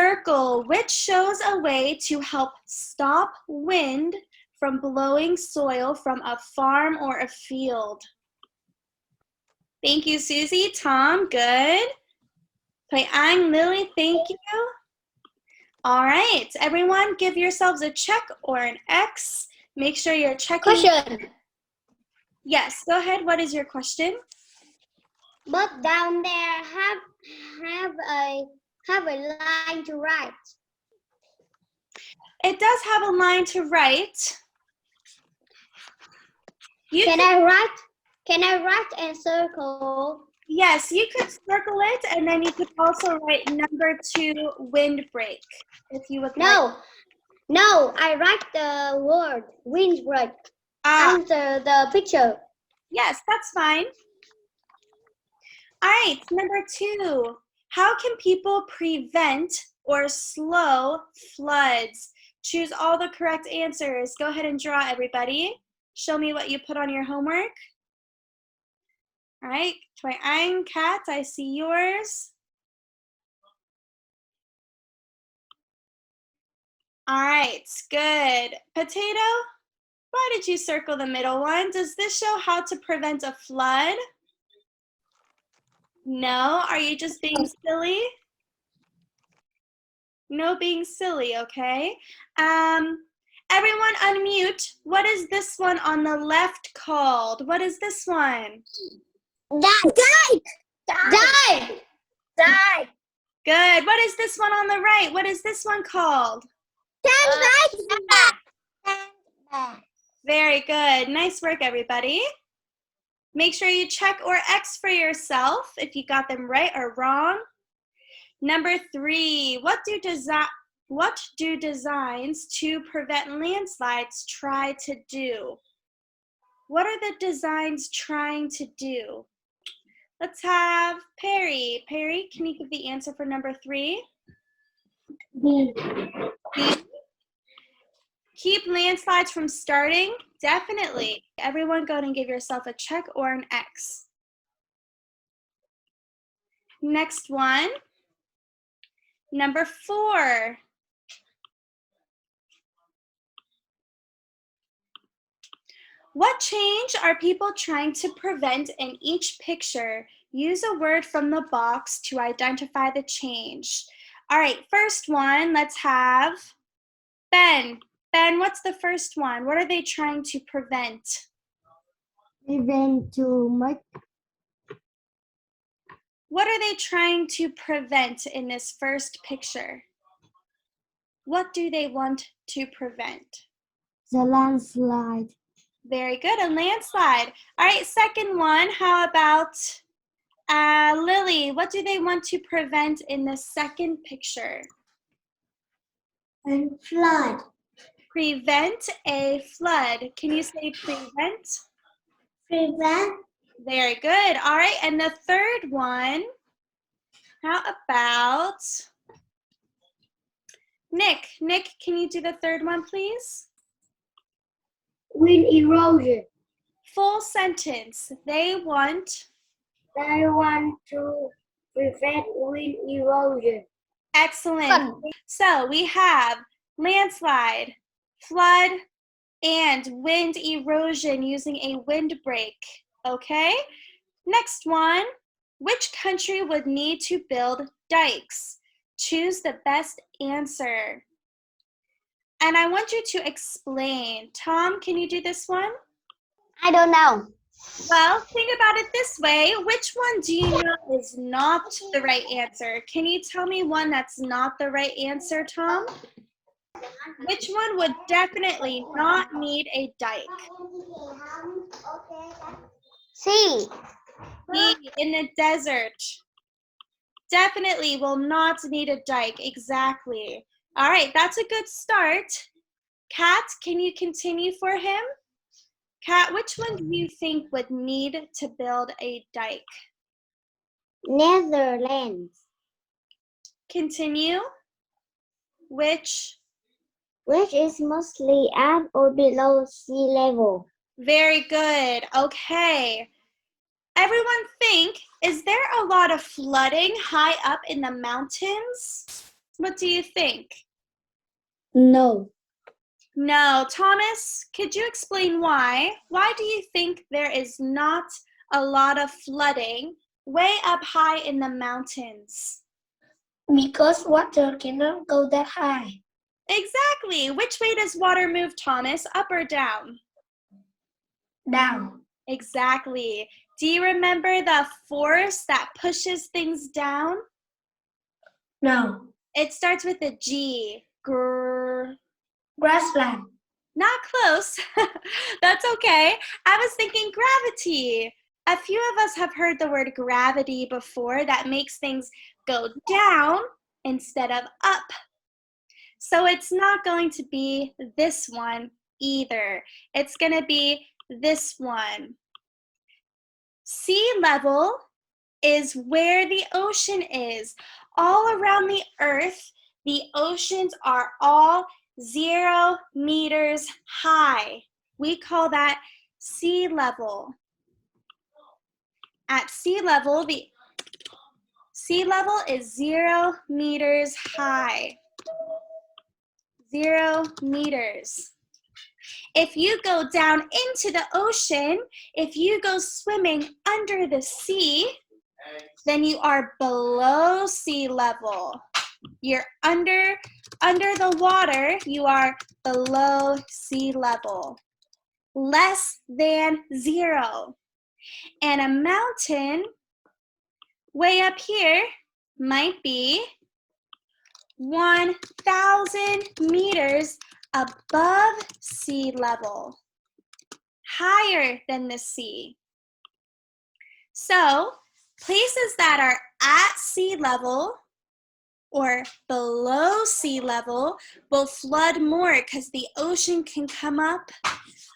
circle which shows a way to help stop wind from blowing soil from a farm or a field. Thank you, Susie. Tom, good. Ang, Lily, thank you. All right, everyone give yourselves a check or an X. Make sure you're checking. Question. Yes, go ahead. What is your question? But down there have a line to write. It does have a line to write. Can I write and circle? Yes, you could circle it, and then you could also write number 2, windbreak, if you would like. No, I write the word windbreak under the picture. Yes, that's fine. All right, number 2. How can people prevent or slow floods? Choose all the correct answers. Go ahead and draw, everybody. Show me what you put on your homework. All right, Ang, Kat, I see yours. All right, good. Potato, why did you circle the middle one? Does this show how to prevent a flood? No, are you just being silly? No being silly, okay? Everyone unmute. What is this one on the left called? What is this one? Dike. Good. What is this one on the right? What is this one called? Very good. Nice work, everybody. Make sure you check or X for yourself if you got them right or wrong. Number 3, what do designs to prevent landslides try to do? What are the designs trying to do? Let's have Perry. Perry, can you give the answer for number 3? B. Keep landslides from starting? Definitely. Everyone go and give yourself a check or an X. Next one. Number 4. What change are people trying to prevent in each picture? Use a word from the box to identify the change. All right, first one, let's have Ben. Ben, what's the first one? What are they trying to prevent? What are they trying to prevent in this first picture? What do they want to prevent? The landslide. Very good, a landslide. All right, second one, how about Lily? What do they want to prevent in the second picture? A flood. Prevent a flood. Can you say prevent? Prevent. Very good. All right, and the third one, how about Nick? Nick, can you do the third one, please? Wind erosion. Full sentence. They want to prevent wind erosion. Excellent. So we have landslide, flood, and wind erosion using a windbreak. Okay? Next one. Which country would need to build dikes? Choose the best answer. And I want you to explain. Tom, can you do this one? I don't know. Well, think about it this way. Which one do you know is not the right answer? Can you tell me one that's not the right answer, Tom? Which one would definitely not need a dike? C. B, in the desert. Definitely will not need a dike. Exactly. All right, that's a good start. Kat, can you continue for him? Kat, which one do you think would need to build a dike? Netherlands. Continue. Which is mostly at or below sea level. Very good. Okay. Everyone think, is there a lot of flooding high up in the mountains? What do you think? No. No. Thomas, could you explain why? Why do you think there is not a lot of flooding way up high in the mountains? Because water cannot go that high. Exactly. Which way does water move, Thomas? Up or down? Down. Exactly. Do you remember the force that pushes things down? No. It starts with a G. Grrr. Grassland. Not close. That's okay. I was thinking gravity. A few of us have heard the word gravity before. That makes things go down instead of up. So it's not going to be this one either. It's going to be this one. Sea level is where the ocean is. All around the earth, the oceans are all 0 meters high. We call that sea level. At sea level, the sea level is 0 meters high. 0 meters. If you go down into the ocean, if you go swimming under the sea, then you are below sea level. You're under the water, you are below sea level. Less than 0. And a mountain way up here might be 1,000 meters above sea level, higher than the sea. So, places that are at sea level or below sea level will flood more because the ocean can come up.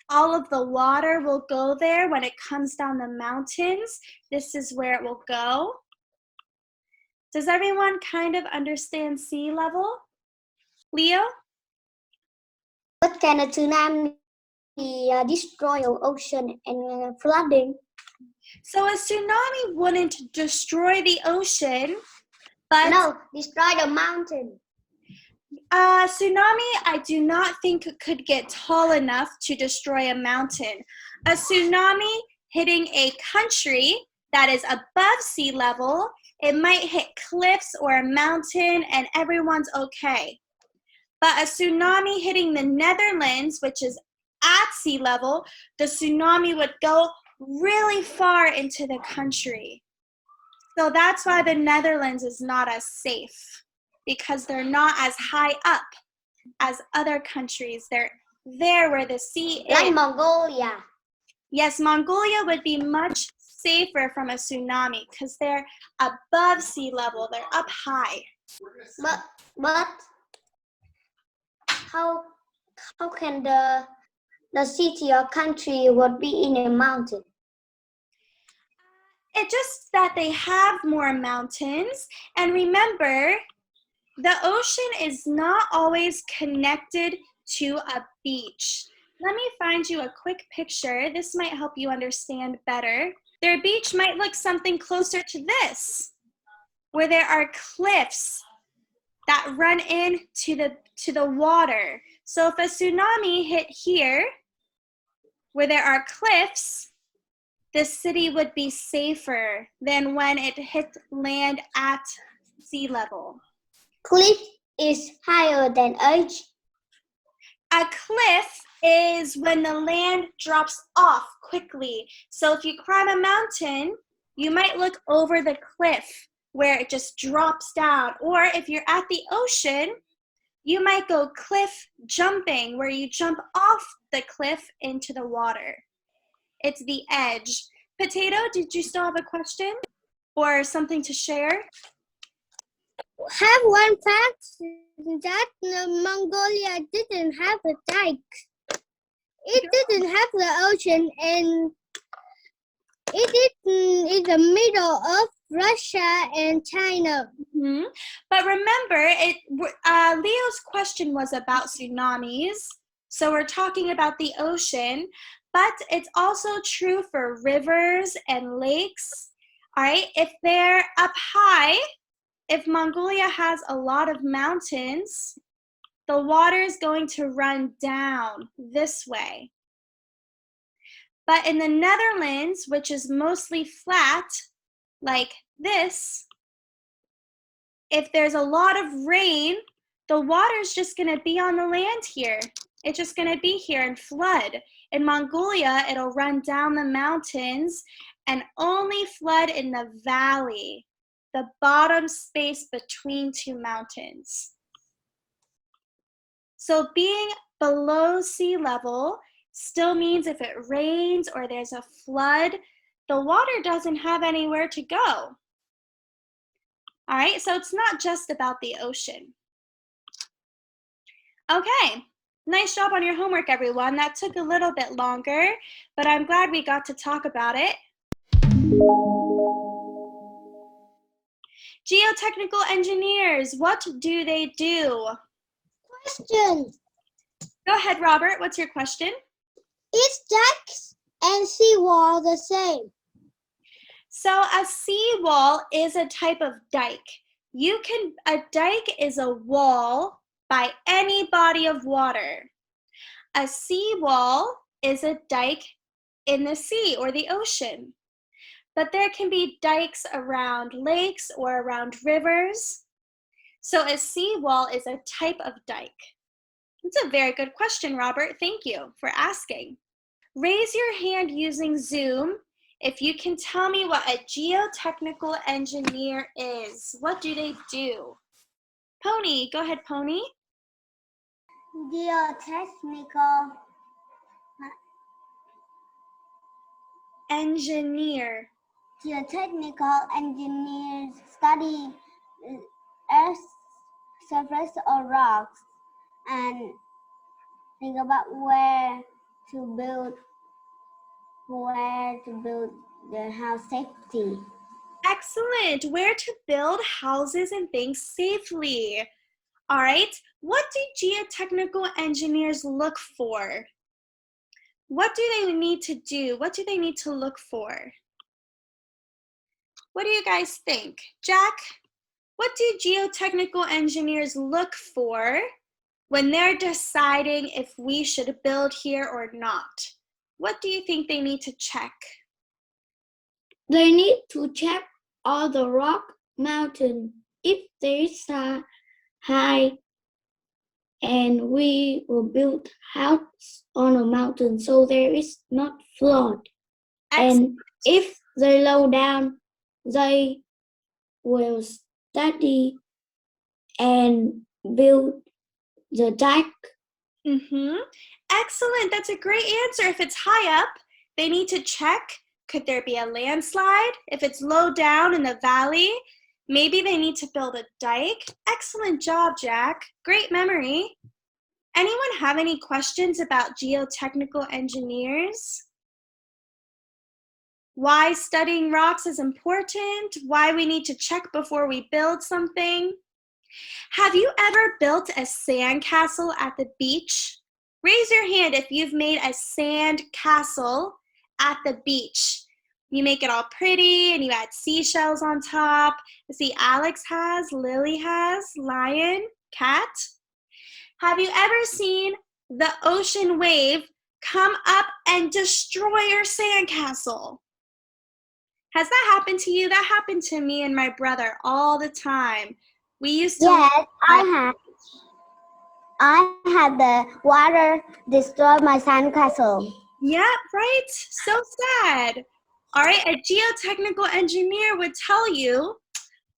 All of the water will go there when it comes down the mountains. This is where it will go. Does everyone kind of understand sea level? Leo? What can a tsunami destroy our ocean and flooding? So a tsunami wouldn't destroy the ocean, but no, destroy the mountain. A tsunami, I do not think could get tall enough to destroy a mountain. A tsunami hitting a country that is above sea level, it might hit cliffs or a mountain and everyone's okay. But a tsunami hitting the Netherlands, which is at sea level, the tsunami would go really far into the country. So that's why the Netherlands is not as safe, because they're not as high up as other countries. They're there where the sea is. Like Mongolia. Yes, Mongolia would be much safer from a tsunami because they're above sea level. They're up high. But how can the city or country would be in a mountain? It's just that they have more mountains. And remember, the ocean is not always connected to a beach. Let me find you a quick picture. This might help you understand better. Their beach might look something closer to this, where there are cliffs that run into the water. So if a tsunami hit here, where there are cliffs, the city would be safer than when it hit land at sea level. Cliff is higher than edge. A cliff is when the land drops off quickly. So if you climb a mountain, you might look over the cliff where it just drops down. Or if you're at the ocean, you might go cliff jumping, where you jump off the cliff into the water. It's the edge. Potato, did you still have a question or something to share? Have one fact that Mongolia didn't have a dike. It didn't have the ocean, and it is in the middle of Russia and China. Mm-hmm. But remember, Leo's question was about tsunamis. So we're talking about the ocean, but it's also true for rivers and lakes. All right, if they're up high, if Mongolia has a lot of mountains, the water is going to run down this way. But in the Netherlands, which is mostly flat, like this, if there's a lot of rain, the water's just gonna be on the land here. It's just gonna be here and flood. In Mongolia, it'll run down the mountains and only flood in the valley, the bottom space between two mountains. So being below sea level still means if it rains or there's a flood, the water doesn't have anywhere to go. All right, so it's not just about the ocean. Okay, nice job on your homework, everyone. That took a little bit longer, but I'm glad we got to talk about it. Geotechnical engineers, what do they do? Question. Go ahead, Robert. What's your question? Is dikes and seawall the same? So a seawall is a type of dike. A dike is a wall by any body of water. A seawall is a dike in the sea or the ocean. But there can be dikes around lakes or around rivers. So a seawall is a type of dike. That's a very good question, Robert. Thank you for asking. Raise your hand using Zoom if you can tell me what a geotechnical engineer is. What do they do? Pony, go ahead, Pony. Geotechnical Engineer. Geotechnical engineers study Earth's surface or rocks and think about where to build their house safely. Excellent. Where to build houses and things safely. All right. What do geotechnical engineers look for? What do they need to do? What do they need to look for? What do you guys think? Jack, what do geotechnical engineers look for when they're deciding if we should build here or not? What do you think they need to check? They need to check all the rock mountain if they are high, and we will build house on a mountain so there is not flood. Excellent. And if they low down, they will study and build the dike. Excellent. That's a great answer. If it's high up, they need to check, could there be a landslide? If it's low down in the valley, maybe they need to build a dike. Excellent job, Jack. Great memory. Anyone have any questions about geotechnical engineers? Why studying rocks is important? Why we need to check before we build something? Have you ever built a sand castle at the beach? Raise your hand if you've made a sand castle at the beach. You make it all pretty and you add seashells on top. See, Alex has, Lily has, Lion, Cat. Have you ever seen the ocean wave come up and destroy your sandcastle? Has that happened to you? That happened to me and my brother all the time. We used to. Yes, I had the water destroy my sandcastle. Yeah, right? So sad. All right, a geotechnical engineer would tell you,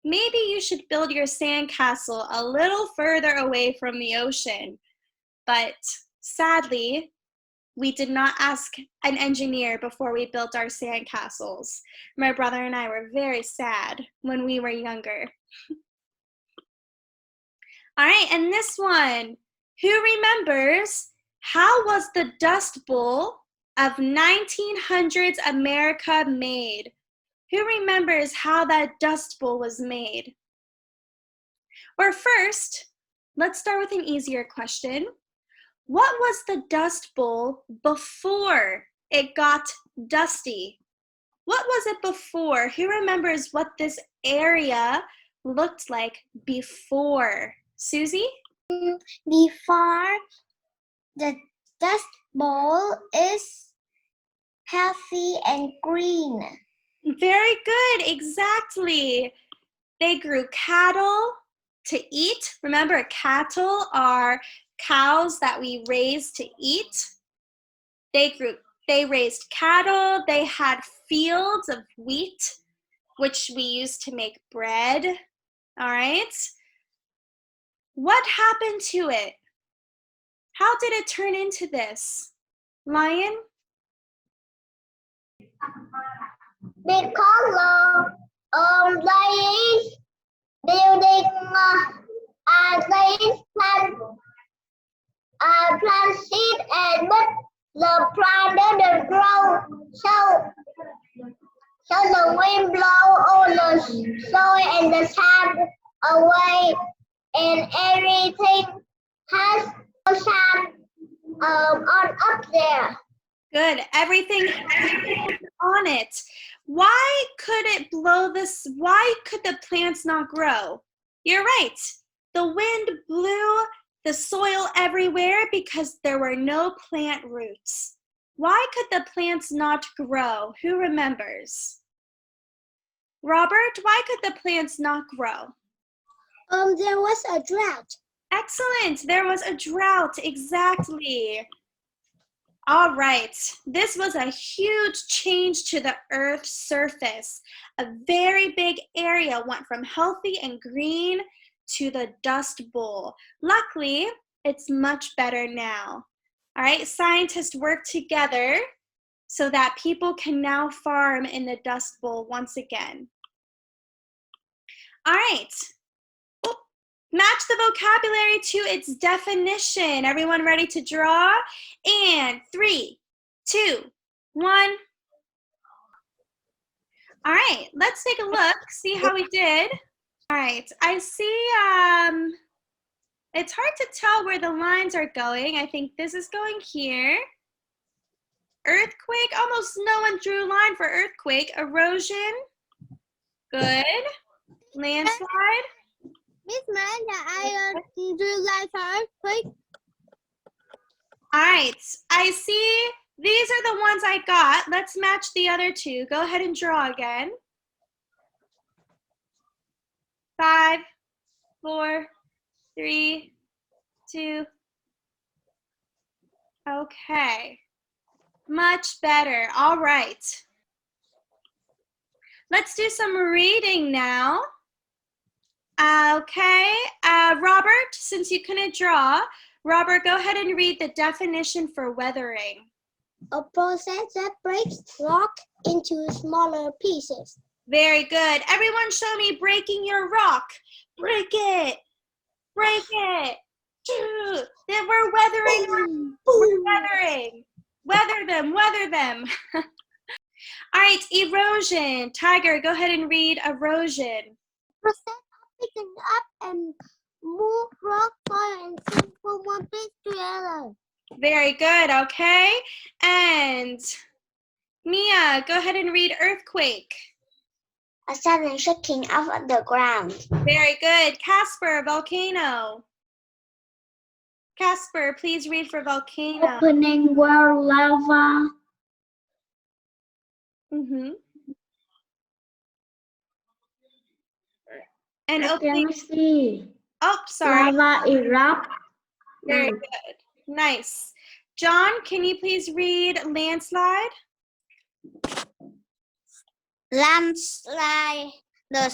maybe you should build your sandcastle a little further away from the ocean. But sadly, we did not ask an engineer before we built our sandcastles. My brother and I were very sad when we were younger. All right, and this one, who remembers how was the Dust Bowl of 1900s America made? Who remembers how that Dust Bowl was made? Or first, let's start with an easier question. What was the Dust Bowl before it got dusty? What was it before? Who remembers what this area looked like before? Susie? Before, the dust bowl is healthy and green. Very good, exactly. They grew cattle to eat. Remember, cattle are cows that we raise to eat. They raised cattle. They had fields of wheat, which we used to make bread. All right. What happened to it? How did it turn into this? Lion? Because they building they plant seed and but the plant doesn't grow, so the wind blow all the soil and the sand away, and everything has no sand on up there. Good. Everything on it. Why could it blow this? Why could the plants not grow? You're right. The wind blew the soil everywhere because there were no plant roots. Why could the plants not grow? Who remembers? Robert, why could the plants not grow? There was a drought. Excellent. There was a drought. Exactly. All right. This was a huge change to the Earth's surface. A very big area went from healthy and green to the Dust Bowl. Luckily, it's much better now. All right. Scientists work together so that people can now farm in the Dust Bowl once again. All right. Match the vocabulary to its definition. Everyone ready to draw? And 3, 2, 1. All right, let's take a look, see how we did. All right, I see, it's hard to tell where the lines are going. I think this is going here. Earthquake, almost no one drew a line for earthquake. Erosion, good. Landslide. Miss Miranda, I drew like an earthquake. All right, I see these are the ones I got. Let's match the other two. Go ahead and draw again. 5, 4, 3, 2. Okay, much better. All right. Let's do some reading now. Okay, Robert, since you couldn't draw, Robert, go ahead and read the definition for weathering. A process that breaks rock into smaller pieces. Very good. Everyone show me breaking your rock. Break it. Break it. Then we're weathering. We're weathering. Weather them. Weather them. All right, erosion. Tiger, go ahead and read erosion. Process of picking up and move rock, soil, and sand from one place to another. Very good. Okay. And Mia, go ahead and read earthquake. A sudden shaking of the ground. Very good. Casper, volcano. Casper, please read for volcano. Opening where lava. And I opening. can see. Oh, sorry. Lava erupt. Very good. Nice. John, can you please read landslide? Landslide, the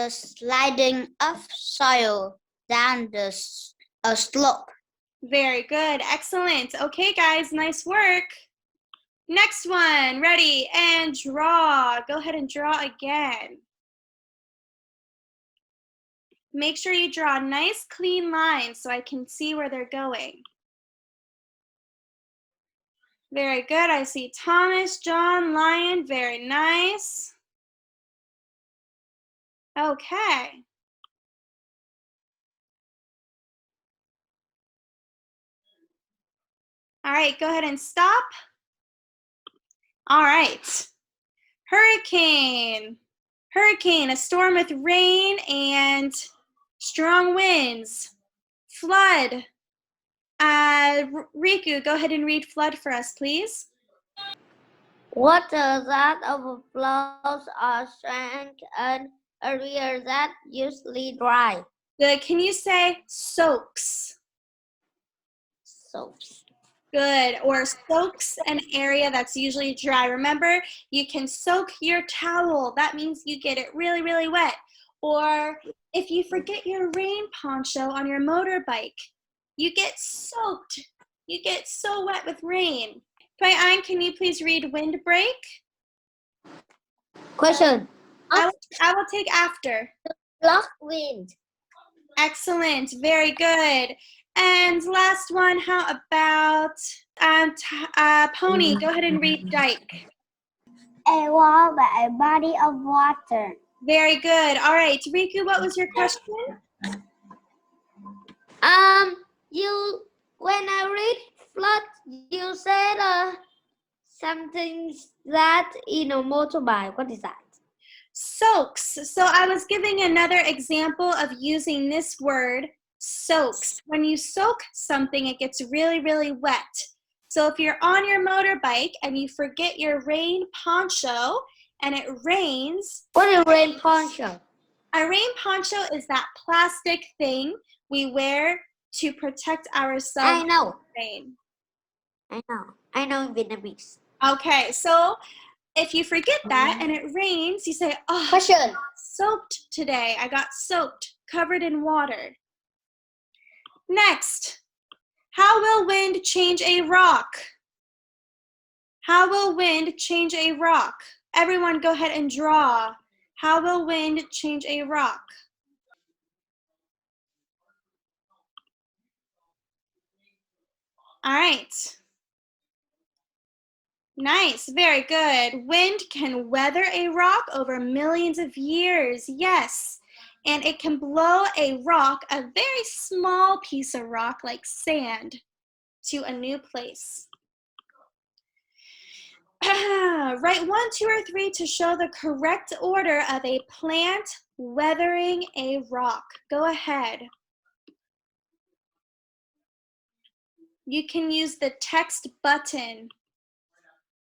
sliding of soil down a slope. Very good. Excellent. Okay, guys, nice work. Next one. Ready and draw. Go ahead and draw again. Make sure you draw nice, clean lines so I can see where they're going. Very good. I see Thomas, John, Lion. Very nice. Okay. All right, go ahead and stop. All right. Hurricane. Hurricane, a storm with rain and strong winds. Flood. Riku, go ahead and read flood for us, please. Water that overflows or strengthens an area that usually dry. Good. Can you say soaks? Soaks. Good. Or soaks an area that's usually dry. Remember, you can soak your towel. That means you get it really, really wet. Or if you forget your rain poncho on your motorbike, you get soaked. You get so wet with rain. Pei-An, can you please read windbreak? Question. I will take after. Block wind. Excellent. Very good. And last one, how about Pony? Go ahead and read dike. A wall by a body of water. Very good. All right. Riku, what was your question? When I read flood, you said something that in a motorbike. What is that? Soaks. So I was giving another example of using this word, soaks. When you soak something, it gets really, really wet. So if you're on your motorbike and you forget your rain poncho and it rains. What is rain poncho? A rain poncho is that plastic thing we wear to protect ourselves I know. from rain. I know in Vietnamese. Okay, so if you forget that and it rains, you say, oh, Question. I got soaked today. I got soaked, covered in water. Next, how will wind change a rock? How will wind change a rock? Everyone go ahead and draw. How will wind change a rock? All right. Nice, very good. Wind can weather a rock over millions of years, yes. And it can blow a rock, a very small piece of rock like sand, to a new place. Write 1, 2, or 3 to show the correct order of a plant weathering a rock. Go ahead. You can use the text button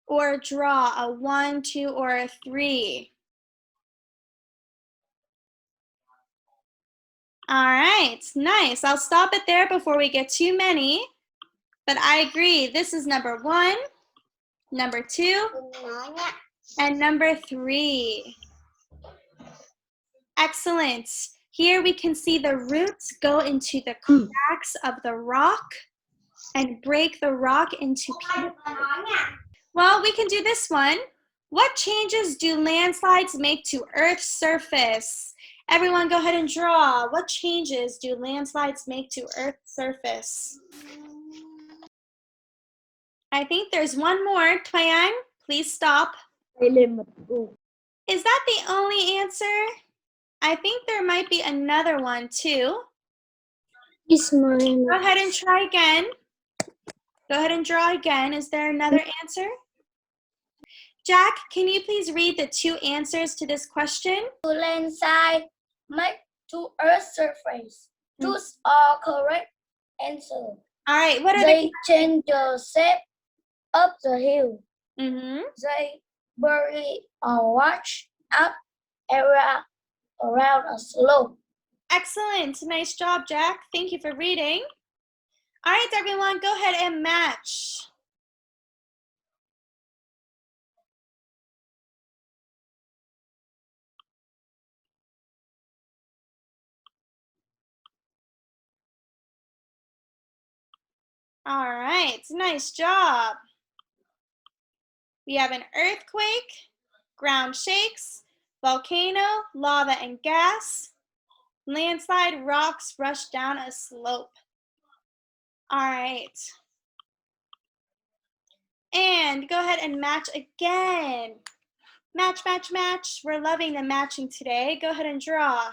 or draw a 1, 2, or a 3. All right, nice. I'll stop it there before we get too many. But I agree, this is number 1, number 2, and number 3. Excellent. Here we can see the roots go into the cracks of the rock and break the rock into pieces. Well, we can do this one. What changes do landslides make to Earth's surface? Everyone go ahead and draw. What changes do landslides make to Earth's surface? I think there's one more. Pei-An, please stop. Is that the only answer? I think there might be another one too. It's mine. Go ahead and try again. Go ahead and draw again. Is there another answer? Jack, can you please read the 2 answers to this question? To landslide make to Earth's surface. Those are correct answer. All right, what are They change the shape of the hill. Mm-hmm. They bury or wash up area around a slope. Excellent. Nice job, Jack. Thank you for reading. All right, everyone, go ahead and match. All right, nice job. We have an earthquake, ground shakes, volcano, lava and gas, landslide, rocks rush down a slope. All right. And go ahead and match again. Match, match, match. We're loving the matching today. Go ahead and draw.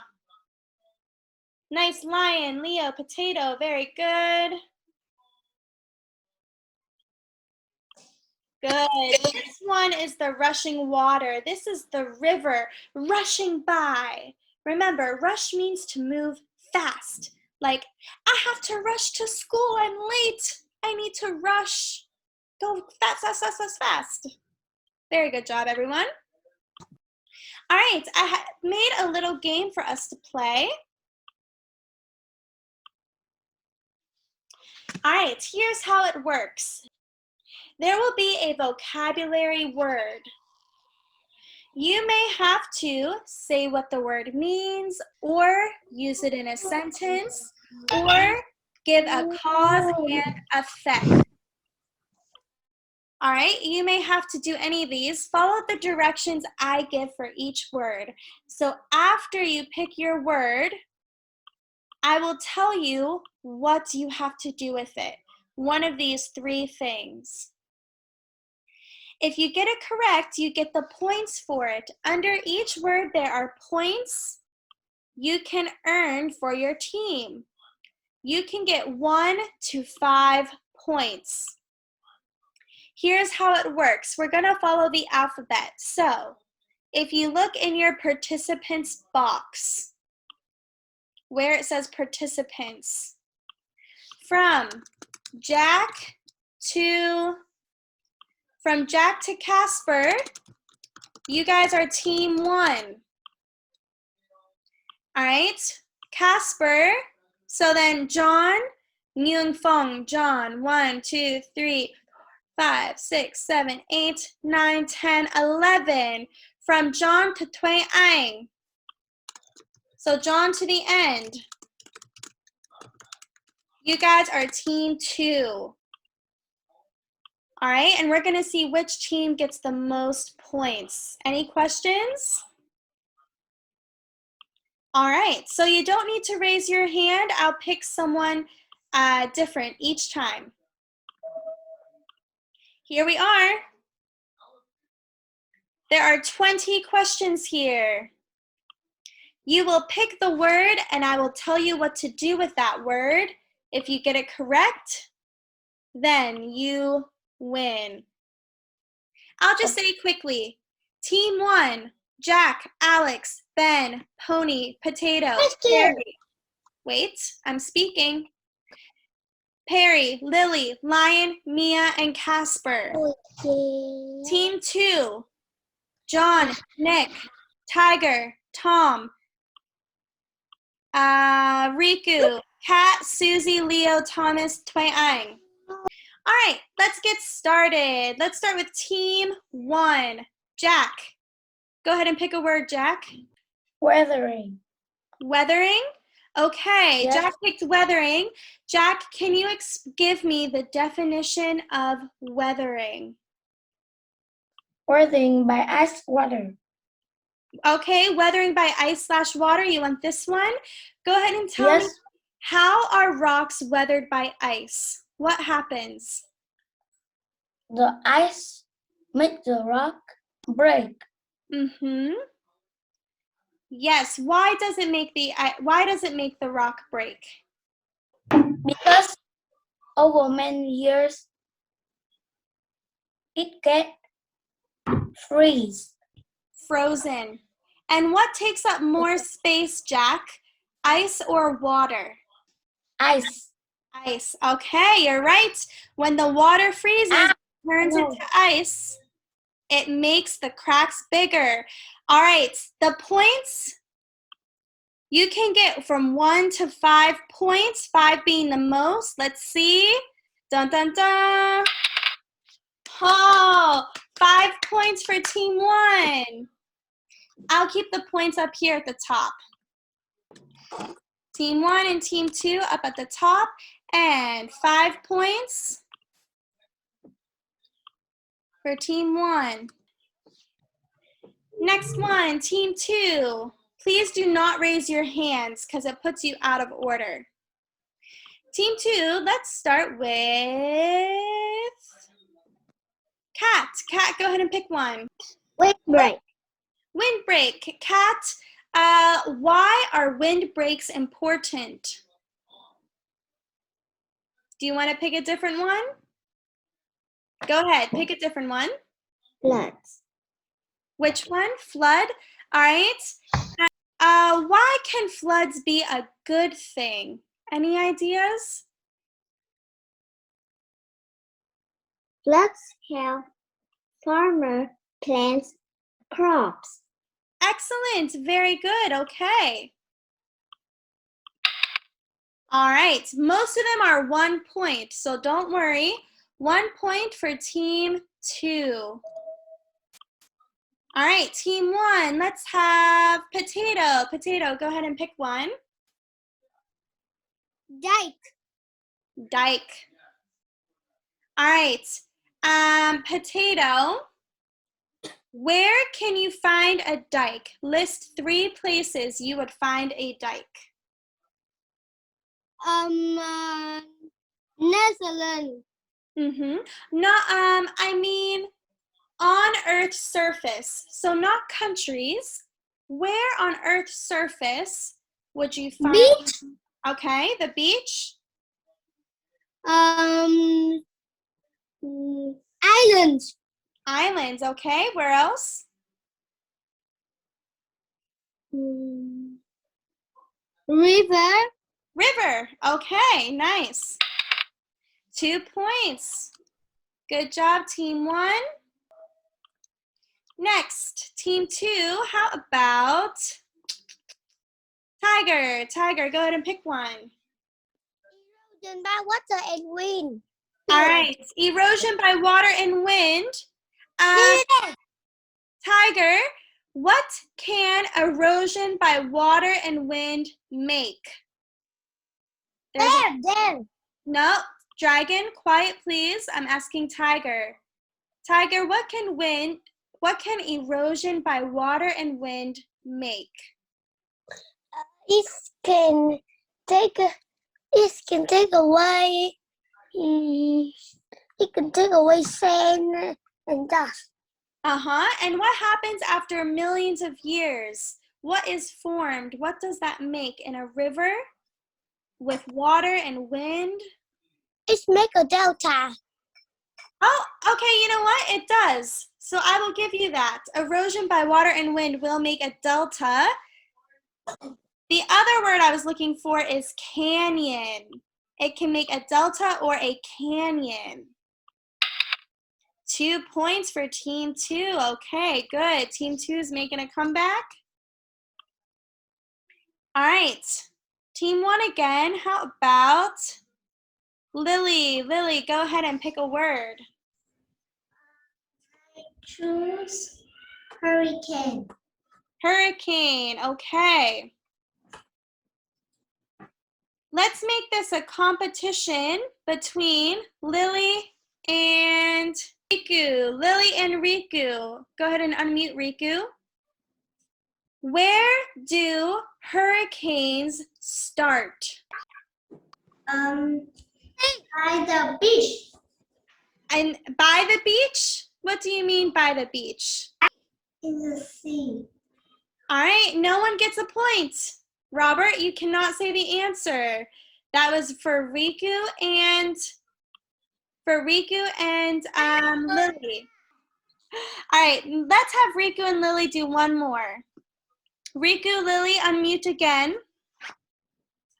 Nice lion, Leo, potato. Very good. Good. This one is the rushing water. This is the river rushing by. Remember, rush means to move fast. Like, I have to rush to school. I'm late. I need to rush. Go fast, fast, fast, fast, fast. Very good job, everyone. All right, I made a little game for us to play. All right, here's how it works. There will be a vocabulary word. You may have to say what the word means, or use it in a sentence, or give a cause and effect. All right, you may have to do any of these. Follow the directions I give for each word. So after you pick your word, I will tell you what you have to do with it. One of these three things. If you get it correct, you get the points for it. Under each word, there are points you can earn for your team. You can get 1 to 5 points. Here's how it works. We're going to follow the alphabet. So, if you look in your participants box, where it says participants, from Jack to Casper, you guys are team 1. All right, Casper. So then John, Nyung Fong, John, 1, 2, 3, 5, 6, 7, 8, 9, 10, 11. From John to Tui Ang. So John to the end. You guys are team 2. All right, and we're gonna see which team gets the most points. Any questions? All right, so you don't need to raise your hand. I'll pick someone different each time. Here we are. There are 20 questions here. You will pick the word and I will tell you what to do with that word. If you get it correct, then you win. I'll just say quickly. Team 1, Jack, Alex, Ben, Pony, Potato, Perry. Wait, I'm speaking. Perry, Lily, Lion, Mia, and Casper. Okay. Team 2, John, Nick, Tiger, Tom, Riku, Kat, Susie, Leo, Thomas, Tui Ang. All right, let's get started. Let's start with team 1. Jack, go ahead and pick a word, Jack. Weathering. Weathering? Okay, Yes. Jack picked weathering. Jack, can you give me the definition of weathering? Weathering by ice water. Okay, weathering by ice/water. You want this one? Go ahead and tell me, how are rocks weathered by ice? What happens? The ice makes the rock break. Mm-hmm. Yes, why does it make the rock break? Because over many years, it gets freeze. Frozen. And what takes up more space, Jack? Ice or water? Ice. Ice. Okay, you're right. When the water freezes, it turns into ice. It makes the cracks bigger. All right, the points, you can get from 1 to 5 points, 5 being the most. Let's see. Dun, dun, dun. Oh, 5 points for team 1. I'll keep the points up here at the top. Team 1 and team 2 up at the top, and 5 points for team 1. Next one, team 2. Please do not raise your hands because it puts you out of order. Team 2, let's start with Kat. Kat, go ahead and pick one. Windbreak. Windbreak. Kat, why are windbreaks important? Do you want to pick a different one? Go ahead, pick a different one. Floods. Which one? Flood? All right. Why can floods be a good thing? Any ideas? Floods help farmer plant crops. Excellent. Very good. Okay. All right. Most of them are 1 point, so don't worry. 1 point for team 2. All right, team 1, let's have Potato. Potato, go ahead and pick one. Dike. Dike. All right, Potato, where can you find a dike? List 3 places you would find a dike. Netherlands. No, I mean on Earth's surface. So not countries. Where on Earth's surface would you find? Beach. Okay, the beach. Islands. Islands, okay. Where else? River. River, okay, nice. 2 points. Good job, team 1. Next, team 2, how about Tiger? Tiger, go ahead and pick one. Erosion by water and wind. All right, erosion by water and wind. Tiger, what can erosion by water and wind make? Dam. No, Dragon, quiet please. I'm asking Tiger. Tiger, what can erosion by water and wind make? It can take away. It can take away sand and dust. And what happens after millions of years? What is formed? What does that make in a river with water and wind? It's make a delta. Oh, okay, you know what? It does. So I will give you that. Erosion by water and wind will make a delta. The other word I was looking for is canyon. It can make a delta or a canyon. 2 points for team 2. Okay, good. Team 2 is making a comeback. All right. Team 1 again. How about Lily? Lily, go ahead and pick a word. Choose hurricane. Hurricane. Okay. Let's make this a competition between Lily and Riku. Lily and Riku. Go ahead and unmute Riku. Where do hurricanes start? By the beach. And by the beach? What do you mean by the beach? In the sea. All right, no one gets a point. Robert, you cannot say the answer. That was for Riku and Lily. All right, let's have Riku and Lily do one more. Riku, Lily, unmute again.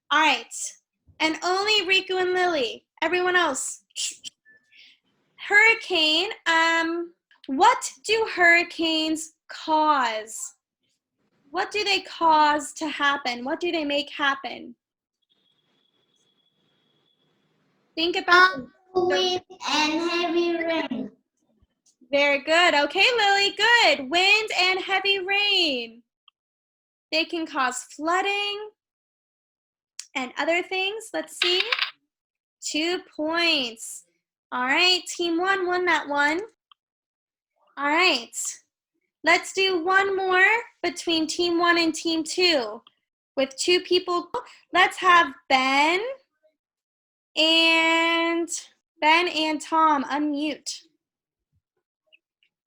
All right, and only Riku and Lily. Everyone else. Hurricane, what do hurricanes cause? What do they cause to happen? What do they make happen? Think about Wind and heavy rain. Very good. Okay, Lily, good. Wind and heavy rain. They can cause flooding and other things. Let's see. 2 points. All right, team 1 won that one. All right. Let's do one more between team 1 and team 2 with 2 people. Let's have Ben and Tom unmute.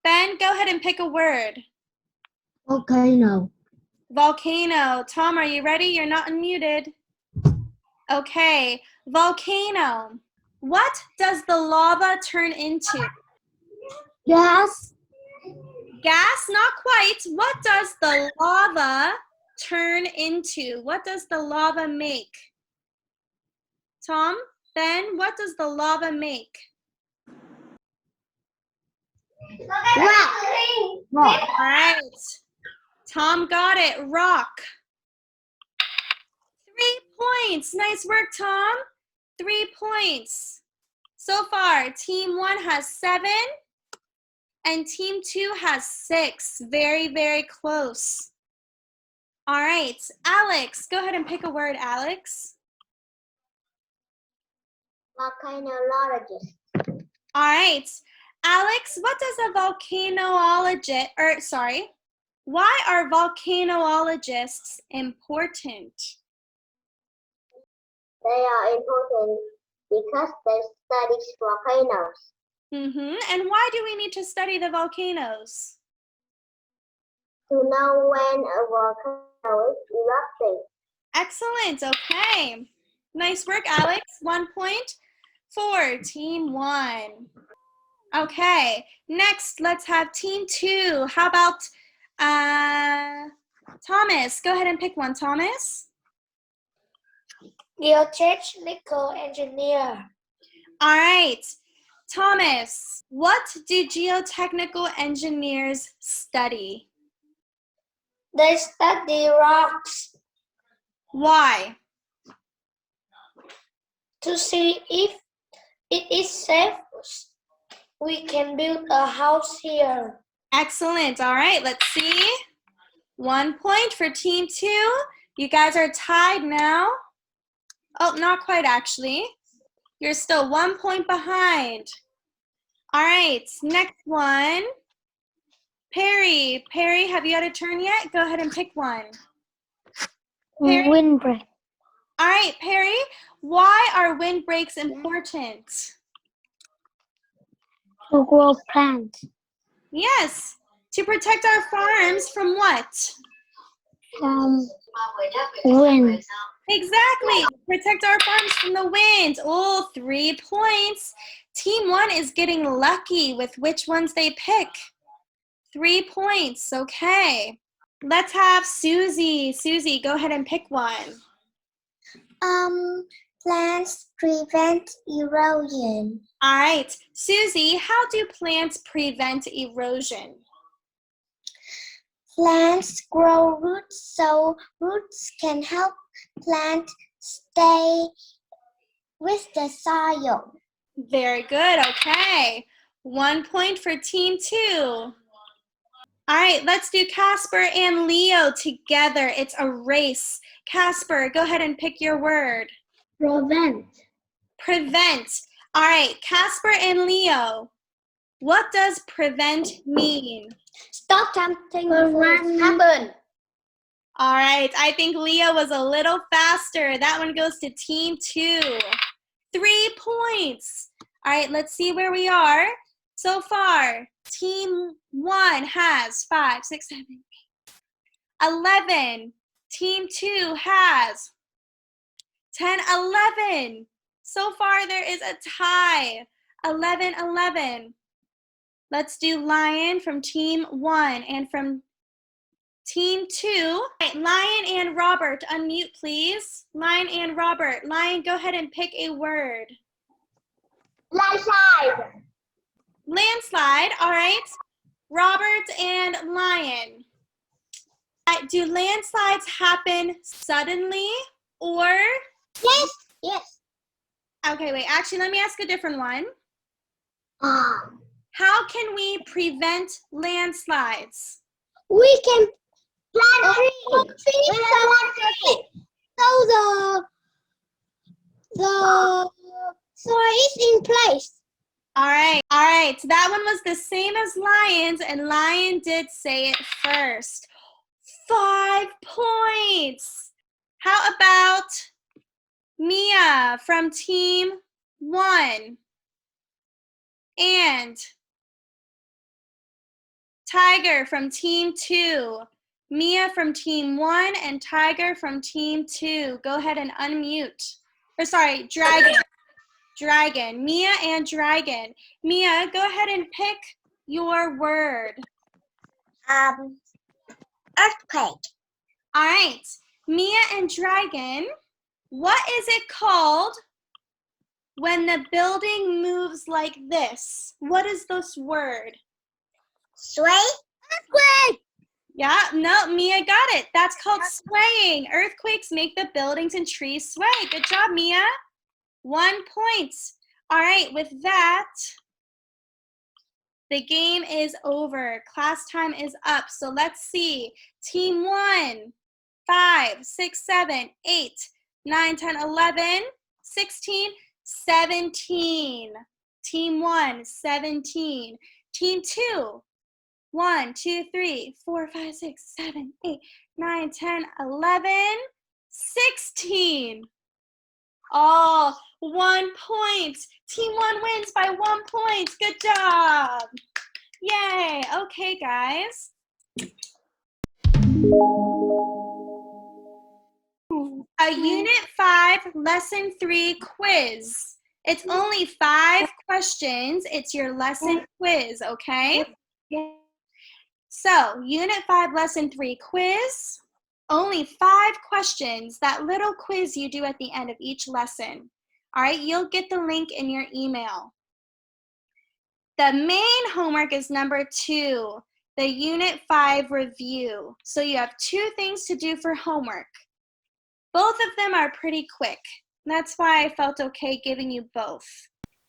Ben, go ahead and pick a word. Volcano. Volcano. Tom, are you ready? You're not unmuted. Okay, volcano. What does the lava turn into? Gas. Gas, not quite. What does the lava turn into? What does the lava make? Tom, Ben, what does the lava make? Rock. All right. Tom got it. Rock. 3 points. Nice work, Tom. 3 points. So far, team 1 has 7 and team 2 has 6. Very, very close. All right, Alex, go ahead and pick a word, Alex. Volcanologist. All right, Alex, what does a volcanologist, why are volcanologists important? They are important because they study volcanoes. And why do we need to study the volcanoes? To know when a volcano is erupting. Excellent, okay. Nice work, Alex. 1 point for team 1. Okay, next let's have team 2. How about Thomas? Go ahead and pick one, Thomas. Geotechnical engineer. All right, Thomas, what do geotechnical engineers study? They study rocks Why? to see if it is safe. We can build a house here. Excellent. All right, let's see. 1 point for team 2. You guys are tied now. Oh, not quite actually. You're still 1 point behind. All right, next one. Perry. Perry, have you had a turn yet? Go ahead and pick one. Perry? Windbreak. All right, Perry, why are windbreaks important? To grow plants. Yes, to protect our farms from what? Wind. Exactly, protect our farms from the wind. Oh, 3 points. Team 1 is getting lucky with which ones they pick. 3 points, okay. Let's have Susie. Susie, go ahead and pick one. Plants prevent erosion. All right, Susie, how do plants prevent erosion? Plants grow roots so roots can help plant stay with the soil. Very good, okay. 1 point for team 2. All right, let's do Casper and Leo together. It's a race. Casper, go ahead and pick your word. Prevent. Prevent. All right, Casper and Leo, what does prevent mean? Stop something before it happens. All right, I think Leo was a little faster. That one goes to team 2. 3 points. All right, let's see where we are. So far, team 1 has 5, 6, 7, 8, 11. Team 2 has 10, 11. So far, there is a tie. 11, 11. Let's do Lion from team 1 and from team 2. All right, Lion and Robert, unmute please. Lion and Robert. Lion, go ahead and pick a word. Landslide. Landslide, all right. Robert and Lion. Do landslides happen suddenly or? Yes. Yes. Okay, wait, actually, let me ask a different one. How can we prevent landslides? We can plant trees. So the soil is in place. All right, so that one was the same as Lion's, and Lion did say it first. 5 points. How about Mia from team 1 and Tiger from team 2? Mia from team 1 and Tiger from team 2. Go ahead and unmute. Or sorry, Dragon. Dragon. Mia and Dragon. Mia, go ahead and pick your word? Earthquake. All right, Mia and Dragon, what is it called when the building moves like this? What is this word? Sway. Earthquake. Yeah, no, Mia got it. That's called swaying. Earthquakes make the buildings and trees sway. Good job, Mia. 1 point. All right, with that, the game is over. Class time is up. So let's see. Team 1, 5, 6, 7, 8, 9, 10, 11, 16, 17. Team 1, 17. Team 2, 1, 2, 3, 4, 5, 6, 7, 8, 9, 10, 11, 16. Oh, 1 point. Team 1 wins by 1 point. Good job. Yay. Okay, guys. A Unit 5, Lesson 3 quiz. It's only 5 questions. It's your lesson quiz, okay? So, Unit 5, Lesson 3 quiz. Only 5 questions, that little quiz you do at the end of each lesson. All right, you'll get the link in your email. The main homework is number 2, the Unit 5 review. So you have 2 things to do for homework. Both of them are pretty quick. That's why I felt okay giving you both.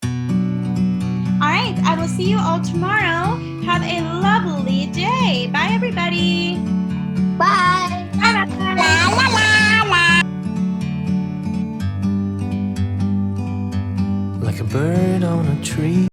All right, I will see you all tomorrow. Have a lovely day. Bye, everybody. Bye. Bye-bye. La la la la. Like a bird on a tree.